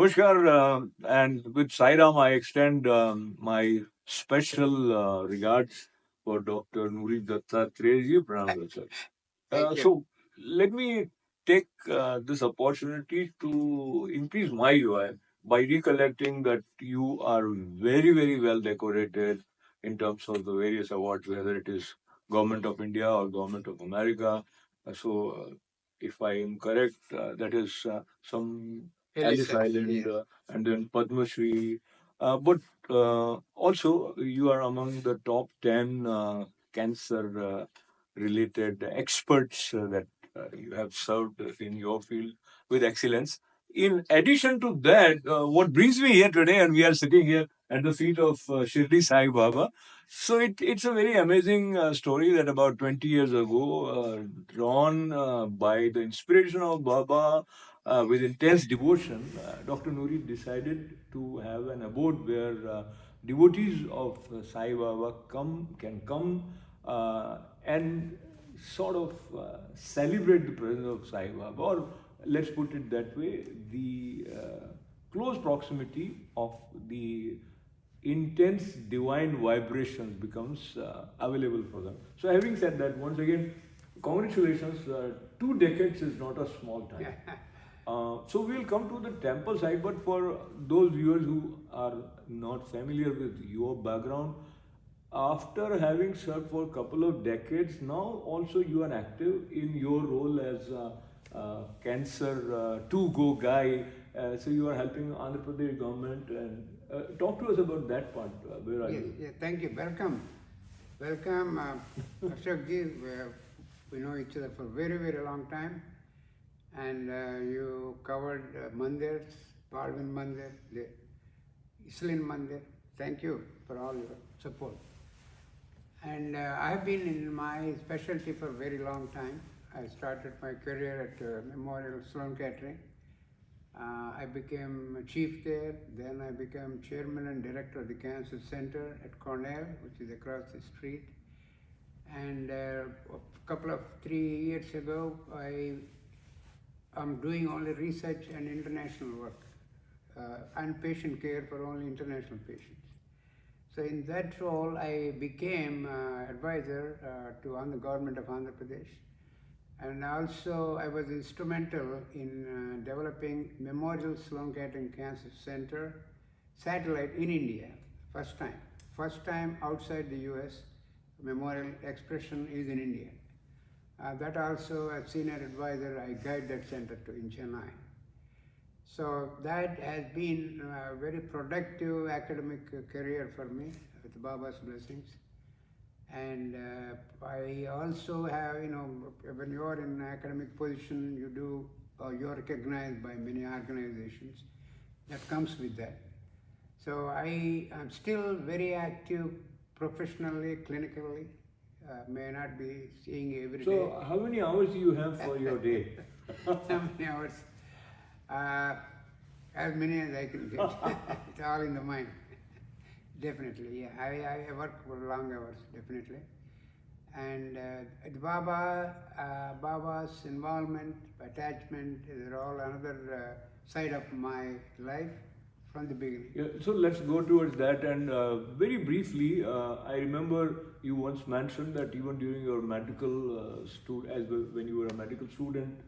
Namaskar, and with Sai Ram, I extend my special regards for Dr. Nori Dattatreya ji. Pranam, sir. So let me take this opportunity to increase my joy by recollecting that you are very, very well decorated in terms of the various awards, whether it is Government of India or Government of America. If I am correct, that is some Alice Island and then Padma Shri. But also, you are among the top 10 cancer related experts that you have served in your field with excellence. In addition to that, what brings me here today, and we are sitting here at the feet of Shirdi Sai Baba. So it's a very amazing story that about 20 years ago, drawn by the inspiration of Baba, with intense devotion, Dr. Nuri decided to have an abode where devotees of Sai Baba can come and sort of celebrate the presence of Sai Baba, or let's put it that way, the close proximity of the intense divine vibrations becomes available for them. So, having said that, once again, congratulations. 2 decades is not a small time. So we'll come to the temple side, but for those viewers who are not familiar with your background, after having served for a couple of decades, now also you are active in your role as a cancer to-go guy. So you are helping Andhra Pradesh government, and talk to us about that part. Where are you? Yeah, thank you. Welcome, Ashok ji. We know each other for a very, very long time. And you covered Mandir, Parvin Mandir, the Islin Mandir. Thank you for all your support. And I have been in my specialty for a very long time. I started my career at Memorial Sloan Kettering. I became a chief there, then I became chairman and director of the Cancer Center at Cornell, which is across the street. And a couple of 3 years ago, I'm doing only research and international work, and patient care for only international patients. So in that role, I became advisor to the government of Andhra Pradesh. And also, I was instrumental in developing Memorial Sloan Kettering Cancer Center satellite in India, first time outside the US. Memorial expression is in India. That also, as senior advisor, I guide that center in Chennai. So that has been a very productive academic career for me, with Baba's blessings. And I also have, when you are in an academic position, you're recognized by many organizations. That comes with that. So I am still very active professionally, clinically. May not be seeing every day. So, how many hours do you have for your day? How many hours? As many as I can get. It's all in the mind. Definitely, yeah. I work for long hours, definitely. And Baba's involvement, attachment, is all another side of my life from the beginning. Yeah, so let's go towards that. And very briefly, I remember you once mentioned that even during your medical when you were a medical student,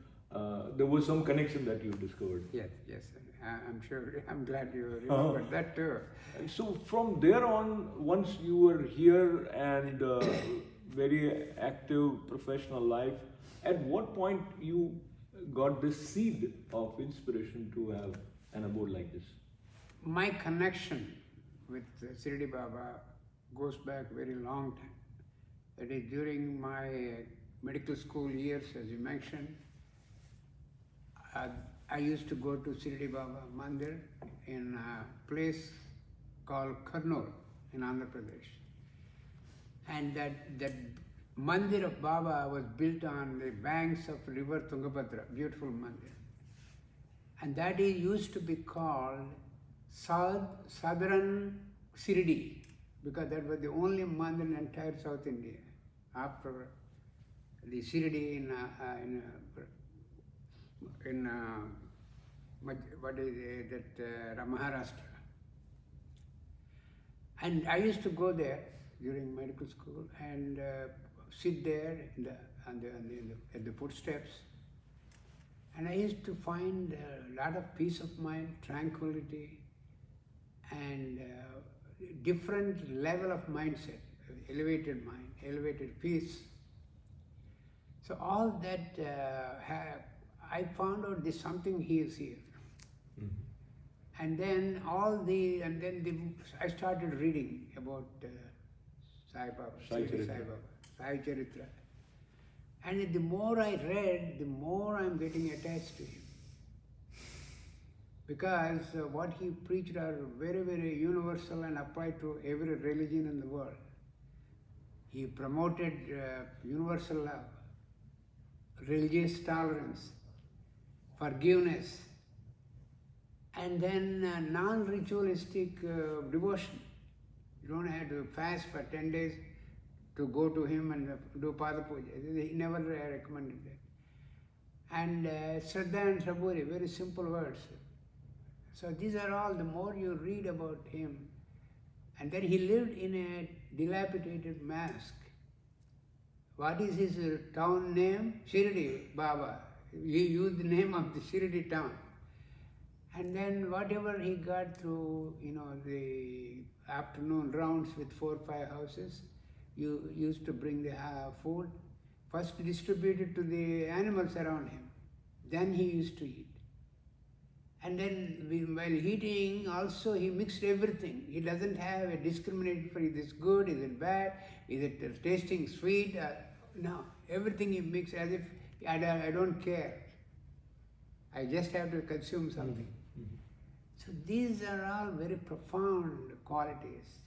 there was some connection that you discovered. Yes. I'm sure. I'm glad you remembered that too. So from there on, once you were here and very active professional life, at what point you got this seed of inspiration to have an abode like this? My connection with Shirdi Baba goes back a very long time. That is during my medical school years, as you mentioned. I used to go to Shirdi Baba Mandir in a place called Kurnool in Andhra Pradesh. And that Mandir of Baba was built on the banks of river Tungabhadra, beautiful Mandir. And that used to be called Southern Shirdi, because that was the only Mandir in entire South India, after the Shirdi in what is that Maharashtra. And I used to go there during medical school and sit there at the footsteps. And I used to find a lot of peace of mind, tranquility, and different level of mindset, elevated mind, elevated peace. So all that I found out there's something he is here. And then I started reading about Sai Baba, Sai Charitra. Sai Baba, Sai Charitra. And the more I read, the more I'm getting attached to him. Because what he preached are very, very universal and applied to every religion in the world. He promoted universal love, religious tolerance, forgiveness, and then non-ritualistic devotion. You don't have to fast for 10 days to go to him and do Pada Puja. He never recommended that. And Shraddha and Saburi, very simple words. So these are all, the more you read about him. And then he lived in a dilapidated mosque. What is his town name? Shirdi Baba. He used the name of the Shirdi town. And then whatever he got through, the afternoon rounds with 4 or 5 houses, you used to bring the food, first distributed to the animals around him. Then he used to eat. And then while eating, also he mixed everything. He doesn't have a discrimination for is this good, is it bad, is it tasting sweet? No, everything he mixed as if I don't care. I just have to consume something. So these are all very profound qualities.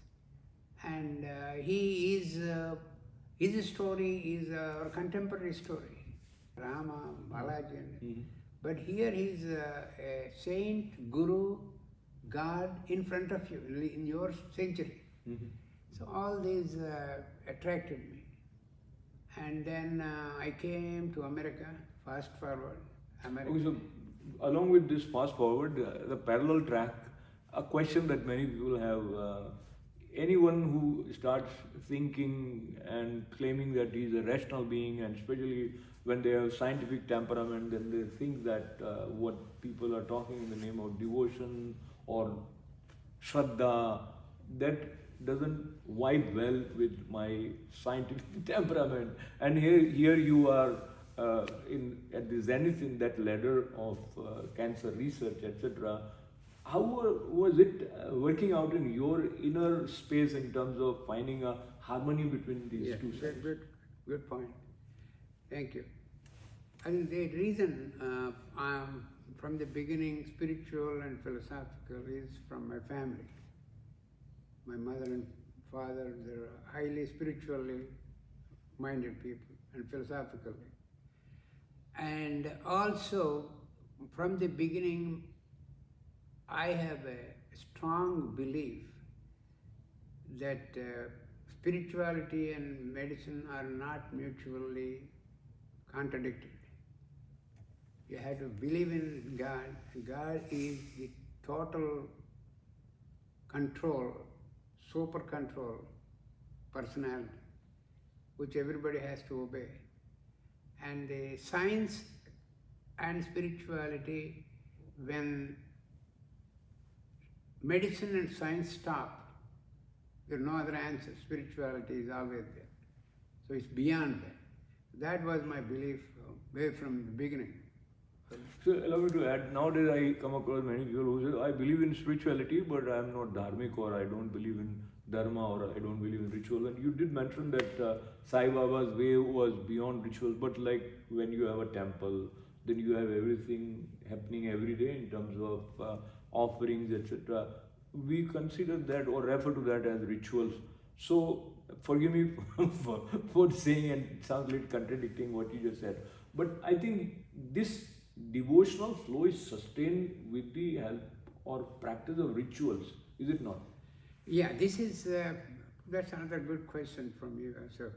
And his story is a contemporary story. Rama, Balaji. But here he's a saint, guru, God in front of you, in your century. So all these attracted me. And then I came to America, fast forward, America. Okay, so along with this fast forward, the parallel track, a question that many people have, anyone who starts thinking and claiming that he is a rational being, and especially when they have scientific temperament, then they think that what people are talking in the name of devotion or Shraddha, that doesn't vibe well with my scientific temperament. And here you are at the zenith in that ladder of cancer research, etc. How was it working out in your inner space in terms of finding a harmony between these two sides? Good point. Thank you. I think the reason I'm from the beginning spiritual and philosophical is from my family. My mother and father, they're highly spiritually minded people and philosophically. And also, from the beginning, I have a strong belief that spirituality and medicine are not mutually contradictory. You have to believe in God. God is the total control, super control personality, which everybody has to obey. And the science and spirituality, when medicine and science stop, there are no other answers. Spirituality is always there. So it's beyond that. That was my belief way from the beginning. So allow me to add, nowadays I come across many people who say, I believe in spirituality, but I am not dharmic, or I don't believe in dharma, or I don't believe in ritual. And you did mention that Sai Baba's way was beyond rituals, but like when you have a temple, then you have everything happening every day in terms of offerings, etc. We consider that or refer to that as rituals. So forgive me for saying, and it sounds a little contradicting what you just said, but I think this devotional flow is sustained with the help or practice of rituals, is it not? Yeah, this is, that's another good question from you, Ashok.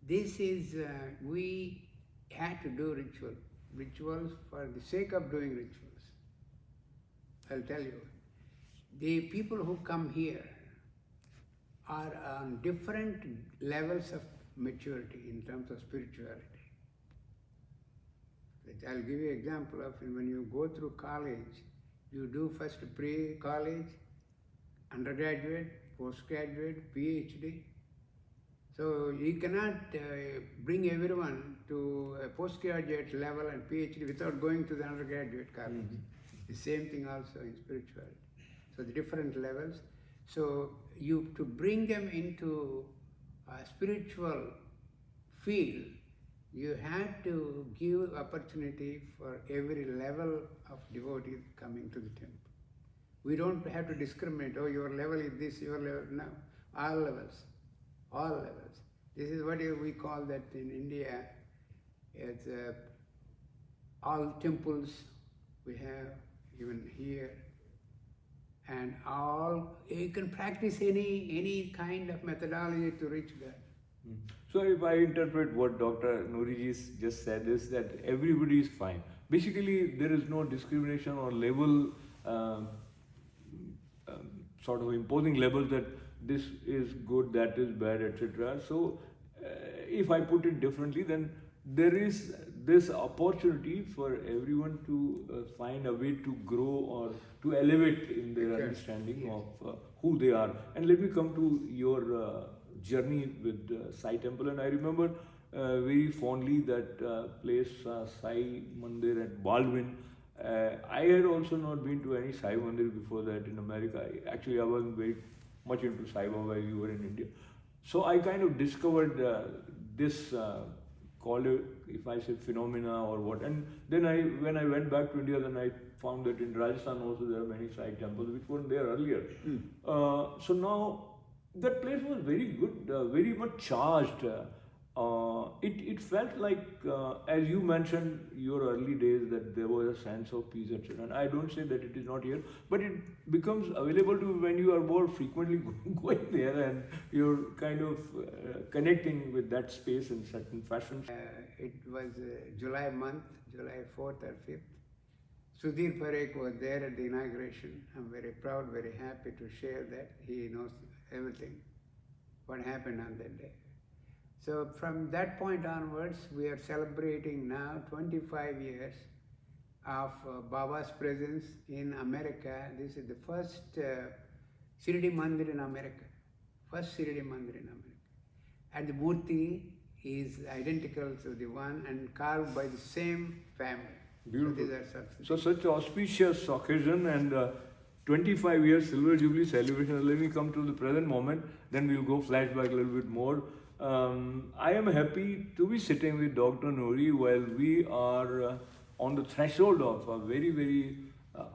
This is, we had to do rituals for the sake of doing rituals. I'll tell you. The people who come here are on different levels of maturity in terms of spirituality. I'll give you an example of when you go through college, you do first pre-college, undergraduate, postgraduate, PhD. So you cannot bring everyone to a postgraduate level and PhD without going to the undergraduate college. The same thing also in spirituality. So the different levels. So to bring them into a spiritual field, you have to give opportunity for every level of devotee coming to the temple. We don't have to discriminate, oh, your level is this, your level, no. All levels, all levels. This is what we call that in India, it's all temples we have, even here, and all, you can practice any kind of methodology to reach God. So if I interpret what Dr. Nori just said is that everybody is fine. Basically, there is no discrimination or level, sort of imposing labels that this is good, that is bad, etc. So if I put it differently, then there is this opportunity for everyone to find a way to grow or to elevate in their understanding of who they are. And let me come to your journey with Sai Temple. And I remember very fondly that place, Sai Mandir at Baldwin. I had also not been to any Sai Mandir before that in America. Actually, I wasn't very much into Sai Baba while you were in India. So I kind of discovered this, called it, if I say phenomena or what. And then when I went back to India, then I found that in Rajasthan also there are many Sai temples which weren't there earlier. So now that place was very good, very much charged. It felt like, as you mentioned, your early days, that there was a sense of peace, etc. And I don't say that it is not here, but it becomes available to when you are more frequently going there and you're kind of connecting with that space in certain fashion. It was July month, July 4th or 5th. Sudhir Parekh was there at the inauguration. I'm very proud, very happy to share that. He knows everything, what happened on that day. So from that point onwards, we are celebrating now 25 years of Baba's presence in America. This is the first Shirdi Mandir in America, first Shirdi Mandir in America. And the Murti is identical to the one and carved by the same family. Beautiful. So such auspicious occasion and 25 years Silver Jubilee celebration. Let me come to the present moment, then we'll go flashback a little bit more. I am happy to be sitting with Dr. Nori while we are on the threshold of a very, very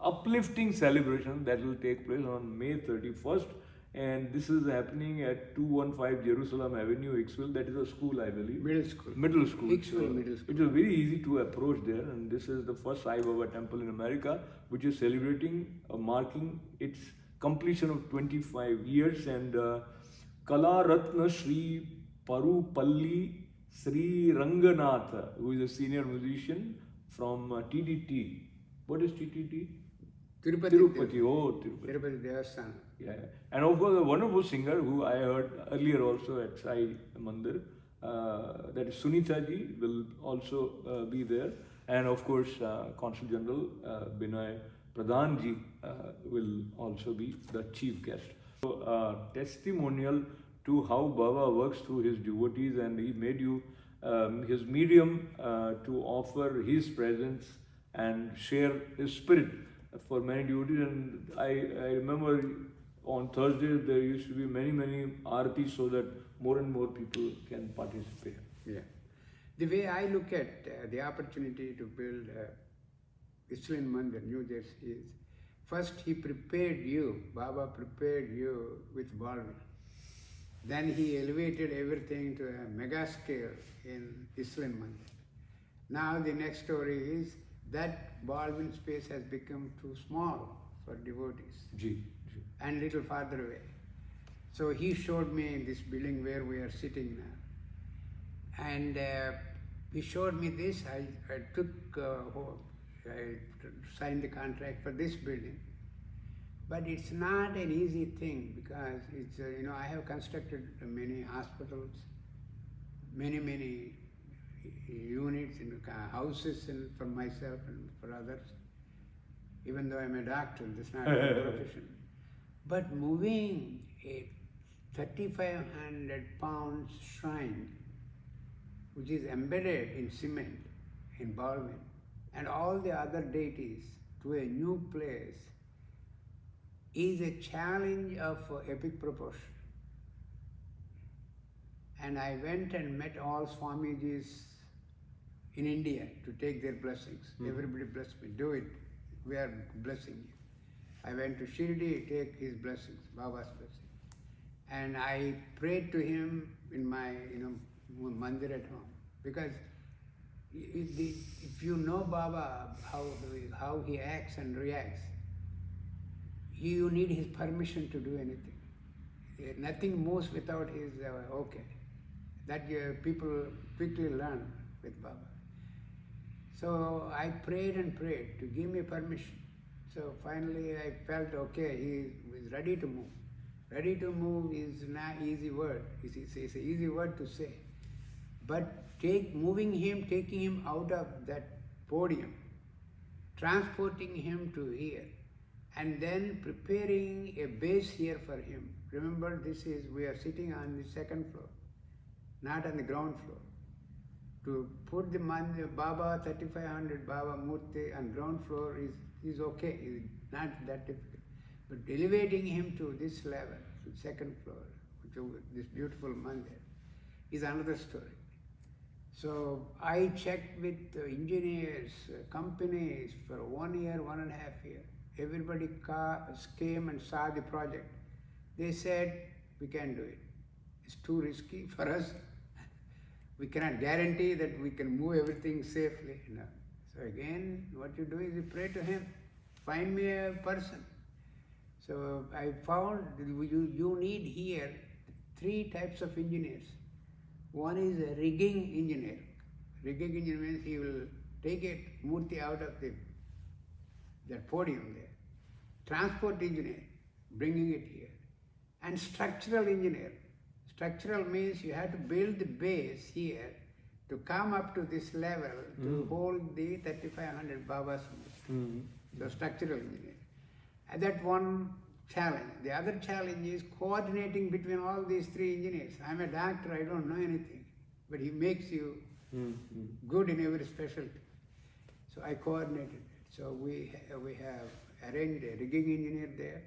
uplifting celebration that will take place on May 31st. And this is happening at 215 Jerusalem Avenue, Hicksville. That is a school, I believe. Middle school. Middle school. Hicksville Middle School. It is very easy to approach there, and this is the first Sai Baba temple in America, which is celebrating, marking its completion of 25 years. And Kala Ratna Sri Parupalli Sri Ranganatha, who is a senior musician from TDT. What is TTT? Tirupati. Oh, Tirupati. Tirupati Devasthana. Yeah. And of course, a wonderful singer who I heard earlier also at Sai Mandir, that is Sunita ji, will also be there. And of course, Consul General Binay Pradhan ji will also be the chief guest. So, testimonial to how Baba works through his devotees, and he made you his medium to offer his presence and share his spirit for many devotees. And I remember on Thursdays there used to be many aartis so that more and more people can participate. Yeah. The way I look at the opportunity to build Island Mandir, New Jersey, is first he prepared you, Baba prepared you with Baldwin. Then he elevated everything to a mega scale in Island Mandir. Now the next story is that Baldwin space has become too small for devotees. And little farther away. So he showed me this building where we are sitting now. And he showed me this. I signed the contract for this building. But it's not an easy thing because it's, I have constructed many hospitals, many units and houses for myself and for others. Even though I'm a doctor, that's not my profession. But moving a 3,500 pound shrine, which is embedded in cement, in Baldwin, and all the other deities to a new place is a challenge of epic proportion. And I went and met all Swamijis in India to take their blessings. Everybody blessed me. Do it. We are blessing you. I went to Shirdi, take his blessings, Baba's blessing. And I prayed to him in my, Mandir at home. Because if you know Baba, how he acts and reacts, you need his permission to do anything. Nothing moves without his okay. That people quickly learn with Baba. So I prayed and prayed to give me permission. So finally I felt okay, he is ready to move. Ready to move is not an easy word. It's an easy word to say. But taking him out of that podium, transporting him to here, and then preparing a base here for him. Remember, we are sitting on the second floor, not on the ground floor. To put the Mandir, Baba, 3,500 Baba Murti on ground floor is okay, it's not that difficult. But elevating him to this level, to second floor, to this beautiful Mandir, is another story. So I checked with engineers, companies for 1 year, 1.5 years. Everybody came and saw the project. They said, we can't do it. It's too risky for us. We cannot guarantee that we can move everything safely. No. So again, what you do is you pray to him. Find me a person. So I found you need here 3 types of engineers. One is a rigging engineer. Rigging engineer means he will take a murti out of that podium there. Transport engineer, bringing it here. And structural engineer. Structural means you have to build the base here to come up to this level to hold the 3,500 Baba's murti. So structural engineer. And that one challenge. The other challenge is coordinating between all these 3 engineers. I'm a doctor, I don't know anything. But he makes you good in every specialty. So I coordinated it. So we have arranged a rigging engineer there.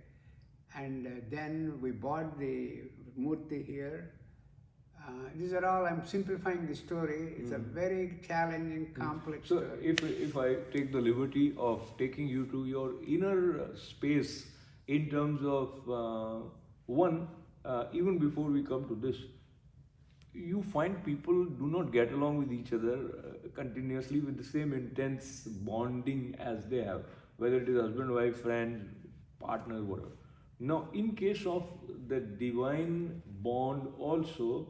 And then we bought the murti here. These are all, I'm simplifying the story. It's a very challenging, complex story. So if I take the liberty of taking you to your inner space in terms of even before we come to this, you find people do not get along with each other continuously with the same intense bonding as they have, whether it is husband, wife, friend, partner, whatever. Now, in case of the divine bond also,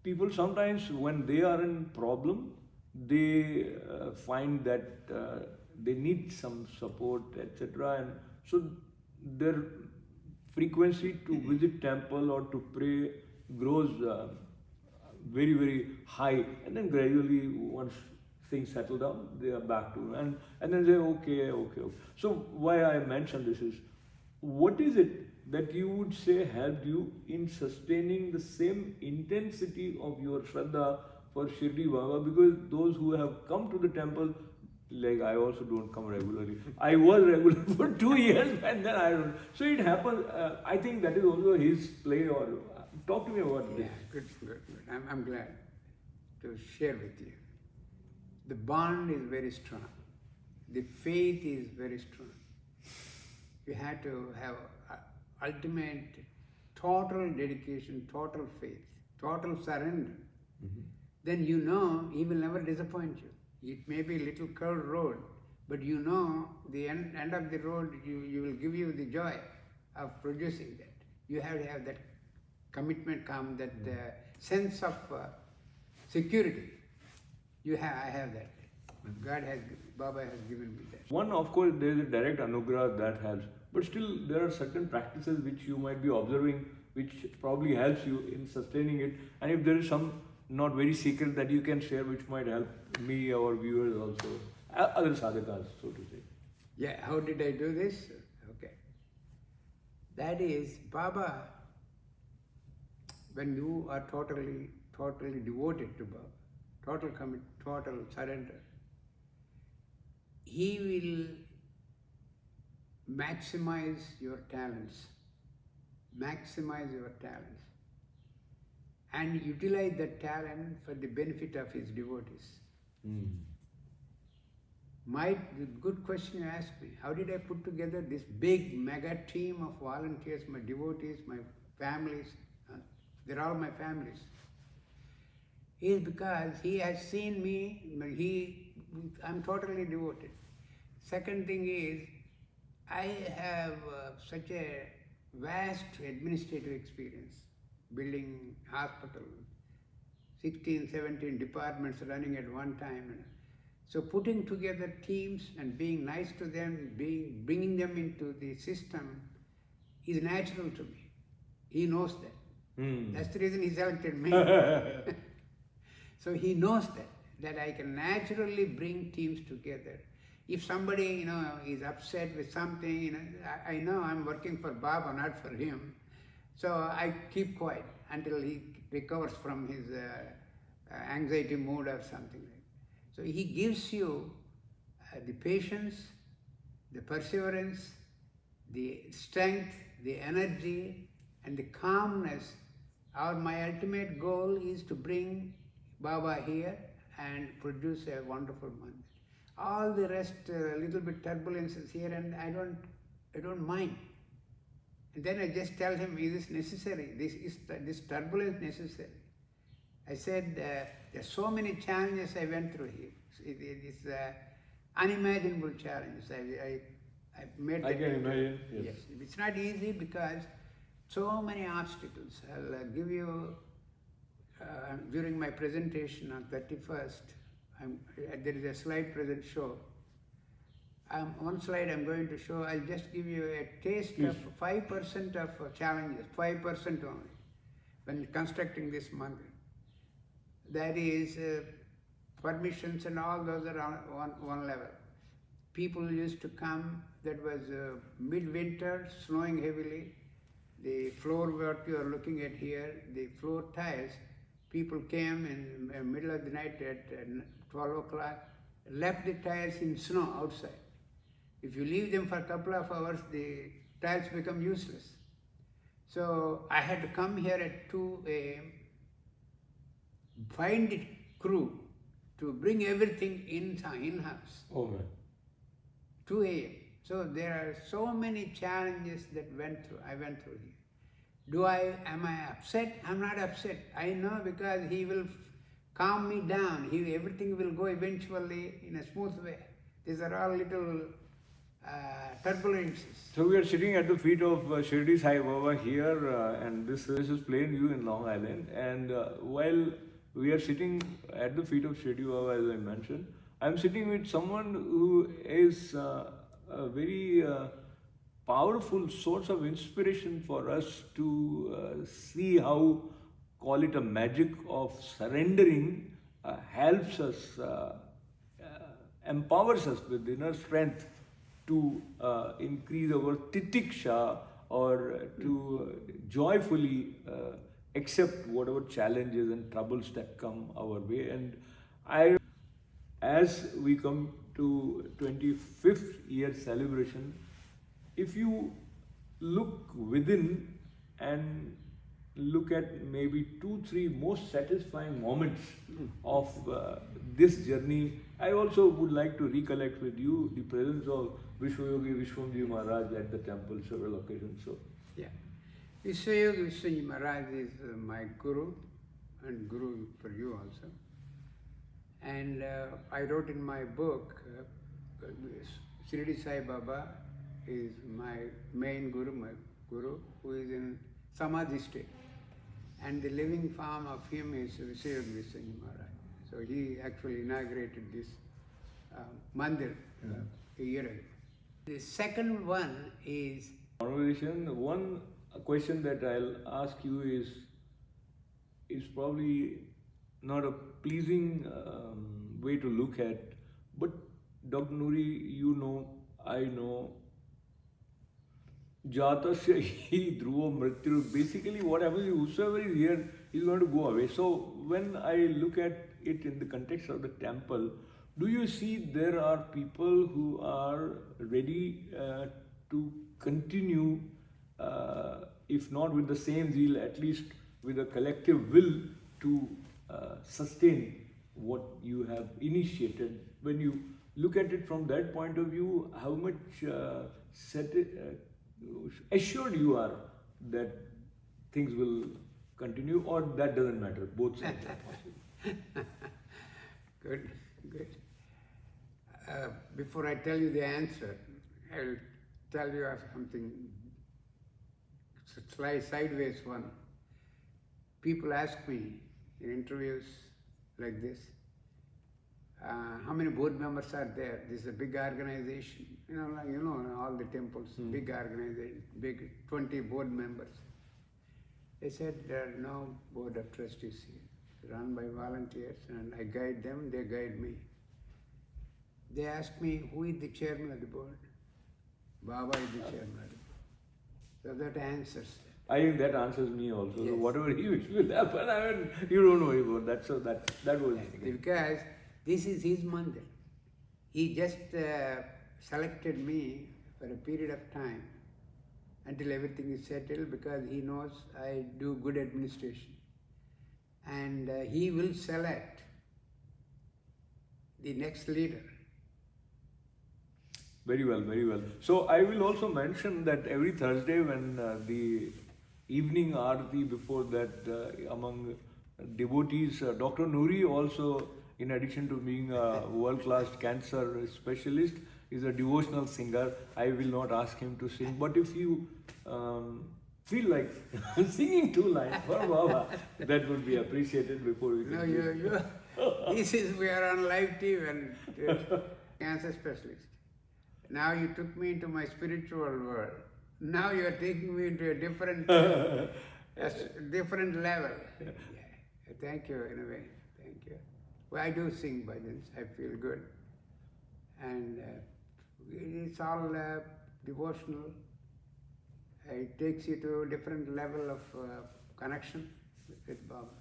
people sometimes when they are in problem, they find that they need some support, etc. And so their frequency to visit temple or to pray grows very, very high, and then gradually once things settle down, they are back to, and then they say, okay. So why I mention this is, what is it that you would say helped you in sustaining the same intensity of your Shraddha for Shirdi Baba? Because those who have come to the temple, like I also don't come regularly. I was regular for 2 years and then I don't. So it happens. I think that is also his play. Or talk to me about this. Good. I'm glad to share with you. The bond is very strong. The faith is very strong. You have to have ultimate, total dedication, total faith, total surrender. Then you know he will never disappoint you. It may be a little curved road, but you know the end of the road you will give you the joy of producing that. You have to have that commitment, that sense of security. I have that. Baba has given me that. One, of course, there is a direct anugrah that has but still there are certain practices which you might be observing, which probably helps you in sustaining it. And if there is some not very secret that you can share, which might help me or viewers also, other sadhakas, so to say. Yeah, how did I do this? Okay. That is, Baba, when you are totally devoted to Baba, total commit, total surrender, he will maximize your talents, and utilize that talent for the benefit of his devotees. The good question you asked me, how did I put together this big mega team of volunteers, my devotees, my families? They're all my families. Is because he has seen me, I'm totally devoted. Second thing is, I have such a vast administrative experience, building hospital, 16, 17 departments running at one time. So putting together teams and being nice to them, bringing them into the system is natural to me. He knows that. That's the reason he selected me. So he knows that I can naturally bring teams together. If somebody, is upset with something, I know I'm working for Baba, not for him. So I keep quiet until he recovers from his anxiety mood or something like that. So he gives you the patience, the perseverance, the strength, the energy, and the calmness. My ultimate goal is to bring Baba here and produce a wonderful mandir. All the rest, little bit turbulences here, and I don't mind. And then I just tell him, is this necessary? This turbulence necessary? I said, there are so many challenges I went through here. It's unimaginable challenges. I made I can imagine. Yes. It's not easy because so many obstacles. I'll give you, during my presentation on 31st, there is a slide present show. One slide I'm going to show, I'll just give you a taste of 5% of challenges, 5% only, when constructing this mandir. That is, permissions and all those are on one level. People used to come, that was midwinter, snowing heavily. The floor what you are looking at here, the floor tiles, people came in the middle of the night at 12 o'clock, left the tiles in snow outside. If you leave them for a couple of hours, the tiles become useless. So I had to come here at 2 a.m., find the crew to bring everything in-house. Okay. 2 a.m. So there are so many challenges that I went through here. Am I upset? I'm not upset. I know because he will calm me down. Everything will go eventually in a smooth way. These are all little turbulences. So we are sitting at the feet of Shirdi Sai Baba here, and this is Plain View in Long Island. And while we are sitting at the feet of Shirdi Baba, as I mentioned, I'm sitting with someone who is a very powerful source of inspiration for us to see how, call it a magic of surrendering, helps us, empowers us with inner strength to increase our titiksha or to joyfully accept whatever challenges and troubles that come our way. And as we come to 25th year celebration, if you look within and look at maybe 2-3 most satisfying moments of this journey, I also would like to recollect with you the presence of Vishwayogi Vishwamji Maharaj at the temple several occasions. So, yeah, Vishwayogi Vishwamji Maharaj is my guru and guru for you also. And I wrote in my book, Shirdi Sai Baba is my main guru, who is in Samadhi state. And the living form of him is Vishwayogi Vishwamji Maharaj. So he actually inaugurated this Mandir a year ago. The second one is conversation. One question that I'll ask you is probably not a pleasing way to look at, but Dr. Nuri, you know, I know, Jatasya hi dhruva mrityu. Basically, what happens is whosoever is here is going to go away. So, when I look at it in the context of the temple, do you see there are people who are ready to continue, if not with the same zeal, at least with a collective will to sustain what you have initiated? When you look at it from that point of view, how much assured you are that things will continue, or that doesn't matter? Both sides are possible. good, good. Before I tell you the answer, I'll tell you something sideways one. People ask me in interviews like this, how many board members are there? This is a big organization. All the temples, big organization, big 20 board members. They said there are no board of trustees here, run by volunteers, and I guide them, they guide me. They ask me, who is the chairman of the board? Baba is the chairman of the board. So that answers. I think that answers me also. Yes. So whatever he wish will happen, I mean, you don't know about that. So that was because this is his mandir. He just selected me for a period of time until everything is settled, because he knows I do good administration. And he will select the next leader. very well, very well. So I will also mention that every Thursday when the evening aarti, before that among devotees, Dr. Nuri also, in addition to being a world-class cancer specialist, is a devotional singer. I will not ask him to sing, but if you feel like singing 2 lines for Baba, that would be appreciated before we No, continue. we are on live TV and cancer specialist. Now you took me into my spiritual world. Now you are taking me into a different different level. Yeah. Thank you in a way. Thank you. Well, I do sing bhajans. I feel good. And it's all devotional. It takes you to a different level of connection with Baba.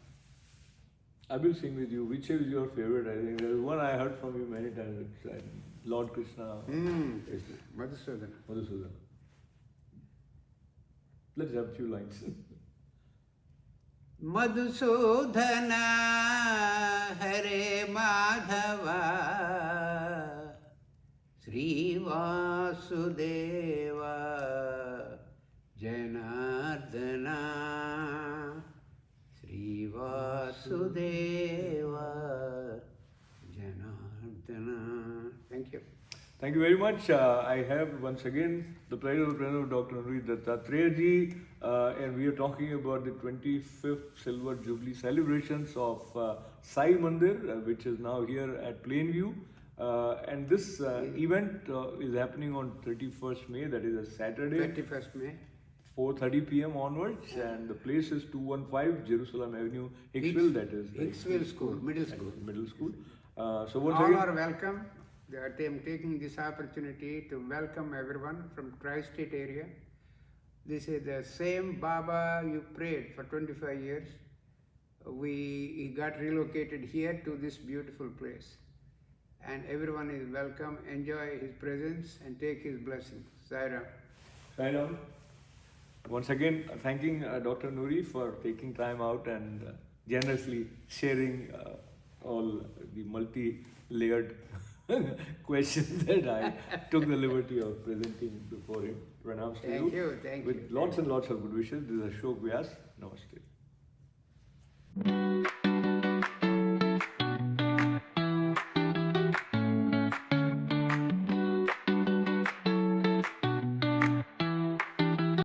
I will sing with you. Which is your favorite? I think there's one I heard from you many times. It's Lord Krishna. Krishna. Madhusudana. Madhusudana. Let's have a few lines. Madhusudana Hare Madhava Sri Vasudeva Janardana Sri Vasudeva Janardana. Thank you. Thank you very much. I have once again the pleasure of Dr. Nori Dattatreya ji, and we are talking about the 25th Silver Jubilee celebrations of Sai Mandir, which is now here at Plainview. And this event is happening on 31st May, that is a Saturday. 31st May. 4:30 p.m. onwards, and the place is 215 Jerusalem Avenue, Hicksville, that is. Hicksville School, middle school. Middle school. So once All again, are welcome. I am taking this opportunity to welcome everyone from Tri-State area. This is the same Baba you prayed for 25 years. He got relocated here to this beautiful place. And everyone is welcome. Enjoy his presence and take his blessings. Sai Ram. Sai Ram. Once again, thanking Dr. Nuri for taking time out and generously sharing all the multi-layered questions that I took the liberty of presenting before him. Pranams to Thank you. Thank you. With lots and lots of good wishes. This is Ashok Vyas. Namaste.